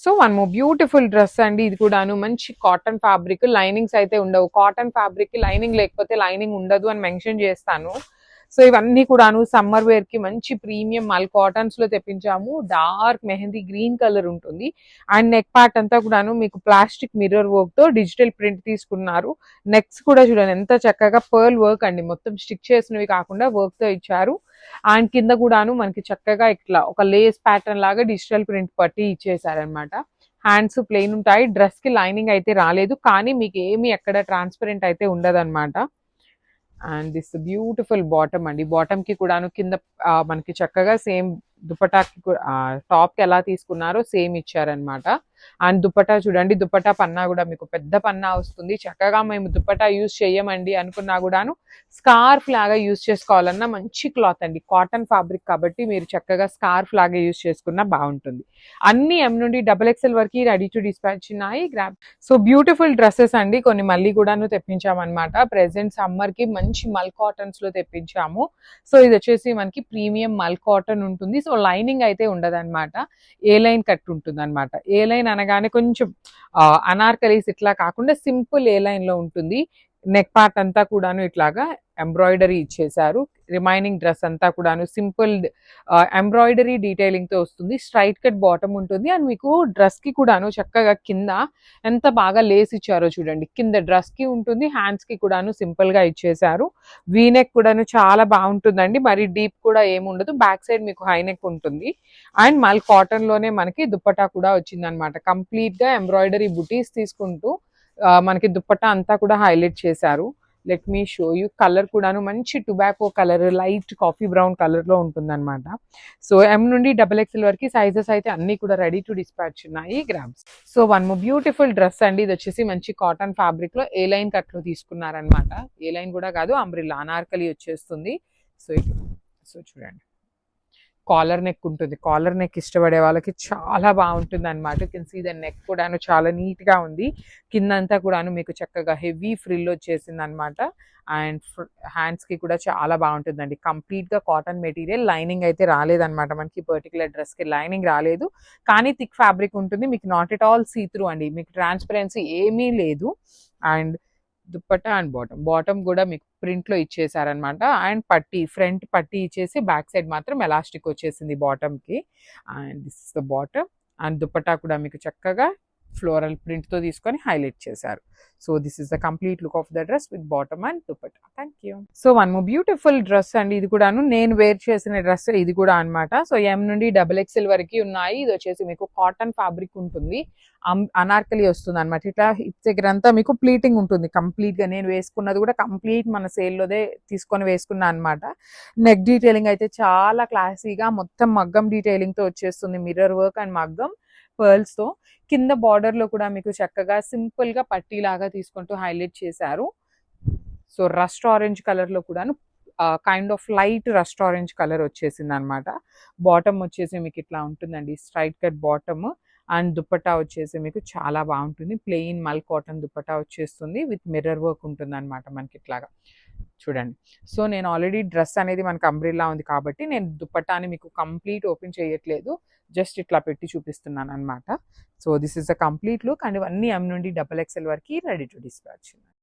So one more beautiful dress అండి. ఇది కూడాను మంచి కాటన్ ఫ్యాబ్రిక్, లైనింగ్స్ అయితే ఉండవు. కాటన్ ఫ్యాబ్రిక్ కి లైనింగ్ లేకపోతే లైనింగ్ ఉండదు అని మెన్షన్ చేస్తాను. సో ఇవన్నీ కూడాను సమ్మర్ వేర్ కి మంచి ప్రీమియం మల్ కాటన్స్ లో తెప్పించాము. డార్క్ మెహందీ గ్రీన్ కలర్ ఉంటుంది. అండ్ నెక్ పార్ట్ అంతా కూడాను మీకు ప్లాస్టిక్ మిర్రర్ వర్క్ తో డిజిటల్ ప్రింట్ తీసుకున్నారు. నెక్స్ కూడా చూడండి ఎంత చక్కగా పర్ల్ వర్క్ అండి, మొత్తం స్టిక్ చేసినవి కాకుండా వర్క్ తో ఇచ్చారు. అండ్ కింద కూడాను మనకి చక్కగా ఇట్లా ఒక లేస్ ప్యాటర్న్ లాగా డిజిటల్ ప్రింట్ పట్టి ఇచ్చేసారనమాట. హ్యాండ్స్ ప్లెయిన్ ఉంటాయి. డ్రెస్ కి లైనింగ్ అయితే రాలేదు, కానీ మీకు ఏమి ఎక్కడ ట్రాన్స్పరెంట్ అయితే ఉండదు అనమాట. అండ్ దిస్ బ్యూటిఫుల్ బాటమ్ అండి. బాటమ్ కి కూడాను కింద మనకి చక్కగా సేమ్ దుపటాకి టాప్ కి ఎలా తీసుకున్నారో సేమ్ ఇచ్చారనమాట. అండ్ దుపట్టా చూడండి, దుపట్టా పన్నా కూడా మీకు పెద్ద పన్నా వస్తుంది. చక్కగా మేము దుపట్టా యూజ్ చేయమండి అనుకున్నా కూడాను స్కార్ఫ్ లాగా యూజ్ చేసుకోవాలన్నా మంచి క్లాత్ అండి. కాటన్ ఫ్యాబ్రిక్ కాబట్టి మీరు చక్కగా స్కార్ఫ్ లాగా యూజ్ చేసుకున్నా బాగుంటుంది. అన్ని ఎం నుండి XXL వరకు రెడీ టు డిస్పాచ్ ఉన్నాయి. సో బ్యూటిఫుల్ డ్రెస్సెస్ అండి, కొన్ని మళ్ళీ కూడాను తెప్పించామన్నమాట. ప్రెసెంట్ సమ్మర్ కి మంచి మల్ కాటన్స్ లో తెప్పించాము. సో ఇది వచ్చేసి మనకి ప్రీమియం మల్ కాటన్ ఉంటుంది. సో లైనింగ్ అయితే ఉండదు అనమాట. ఏ లైన్ కట్ ఉంటుంది అనమాట. ఏ లైన్ అనగానే కొంచెం అనార్కలీస్ ఇట్లా కాకుండా సింపుల్ ఏ లైన్ లో ఉంటుంది. నెక్ పార్ట్ అంతా కూడాను ఇట్లాగా ఎంబ్రాయిడరీ ఇచ్చేసారు. రిమైనింగ్ డ్రెస్ అంతా కూడాను సింపుల్ ఎంబ్రాయిడరీ డీటెయిలింగ్ తో వస్తుంది. స్ట్రైట్ కట్ బాటమ్ ఉంటుంది. అండ్ మీకు డ్రెస్ కి కూడాను చక్కగా కింద ఎంత బాగా లేస్ ఇచ్చారో చూడండి. కింద డ్రెస్ కి ఉంటుంది, హ్యాండ్స్ కి కూడాను సింపుల్ గా ఇచ్చేసారు. వీనెక్ కూడాను చాలా బాగుంటుందండి, మరి డీప్ కూడా ఏముండదు. బ్యాక్ సైడ్ మీకు హై నెక్ ఉంటుంది. అండ్ మళ్ళీ కాటన్ లోనే మనకి దుప్పటా కూడా వచ్చింది అనమాట. కంప్లీట్ గా ఎంబ్రాయిడరీ బుటీస్ తీసుకుంటూ మనకి దుప్పటా అంతా కూడా హైలైట్ చేశారు. Let me show you. Colour కూడాను మంచి tobacco colour, light coffee brown colour లో ఉంటుంది అనమాట. సో ఎం నుండి XXL వరకు సైజెస్ అయితే అన్ని కూడా రెడీ టు డిస్పాచ్ ఉన్నాయి. Grams. So one more beautiful dress అండి. ఇది వచ్చేసి మంచి కాటన్ ఫ్యాబ్రిక్ లో ఏ లైన్ కట్ లో తీసుకున్నారనమాట. ఏ లైన్ కూడా కాదు, అంబ్రిల్లా అనార్కలి వచ్చేస్తుంది. సో సో చూడండి, కాలర్ నెక్ ఉంటుంది. కాలర్ నెక్ ఇష్టపడే వాళ్ళకి చాలా బాగుంటుంది అనమాట. కెన్ సీ ద నెక్ కూడాను చాలా నీట్ గా ఉంది. కిందంతా కూడాను మీకు చక్కగా హెవీ ఫ్రిల్ వచ్చేసింది అనమాట. అండ్ హ్యాండ్స్ కి కూడా చాలా బాగుంటుందండి. కంప్లీట్ గా కాటన్ మెటీరియల్, లైనింగ్ అయితే రాలేదన్నమాట. మనకి పర్టికులర్ డ్రెస్ కి లైనింగ్ రాలేదు, కానీ థిక్ ఫ్యాబ్రిక్ ఉంటుంది. మీకు not at all see through అండి, మీకు ట్రాన్స్పరెన్సీ ఏమీ లేదు. అండ్ దుప్పట్టా అండ్ బాటమ్ కూడా మీకు ప్రింట్ లో ఇచ్చేసారనమాట. అండ్ పట్టీ, ఫ్రంట్ పట్టీ ఇచ్చేసి బ్యాక్ సైడ్ మాత్రం ఎలాస్టిక్ వచ్చేసింది బాటమ్ కి. And this is the bottom. And dupatta కూడా మీకు చక్కగా ఫ్లోరల్ ప్రింట్ తో తీసుకొని హైలైట్ చేశారు. So this is the complete look of the dress with bottom and dupatta. Thank you. So one more beautiful dress అండి. ఇది కూడాను నేను వేర్ చేసిన డ్రెస్ ఇది కూడా అనమాట. సో ఎం నుండి XXL వరకు ఉన్నాయి. ఇది వచ్చేసి మీకు కాటన్ ఫ్యాబ్రిక్ ఉంటుంది. అనార్కలి వస్తుంది అనమాట. ఇట్లా హిప్ దగ్గర అంతా మీకు ప్లీటింగ్ ఉంటుంది కంప్లీట్ గా. నేను వేసుకున్నది కూడా కంప్లీట్ మన సేల్ లోదే తీసుకొని వేసుకున్నా అనమాట. నెక్ డీటెయిలింగ్ అయితే చాలా క్లాసీగా మొత్తం మగ్గం డీటెయిలింగ్ తో వచ్చేస్తుంది. మిర్రర్ వర్క్ అండ్ మగ్గం పర్ల్స్ తో. కింద బార్డర్ లో కూడా మీకు చక్కగా సింపుల్ గా పట్టీ లాగా తీసుకుంటూ హైలైట్ చేశారు. సో రస్ట్ ఆరెంజ్ కలర్ లో కూడాను kind of light rust orange colour వచ్చేసింది అనమాట. బాటమ్ వచ్చేసి మీకు ఇట్లా ఉంటుందండి, straight cut bottom. And dupatta వచ్చేసి మీకు చాలా బాగుంటుంది. ప్లెయిన్ మల్ కాటన్ దుప్పట్టా వచ్చేస్తుంది విత్ మిర్రర్ వర్క్ ఉంటుంది అనమాట మనకి ఇట్లాగా. చూడండి. సో నేను ఆల్రెడీ డ్రెస్ అనేది మనకు అంబ్రిల్లా ఉంది కాబట్టి నేను దుప్పట్టాని మీకు కంప్లీట్ ఓపెన్ చేయట్లేదు, జస్ట్ ఇట్లా పెట్టి చూపిస్తున్నాను అనమాట. So this is the complete look. And ఇవన్నీ ఎం నుండి XXL వరకు రెడీ టు డిస్పాచ్.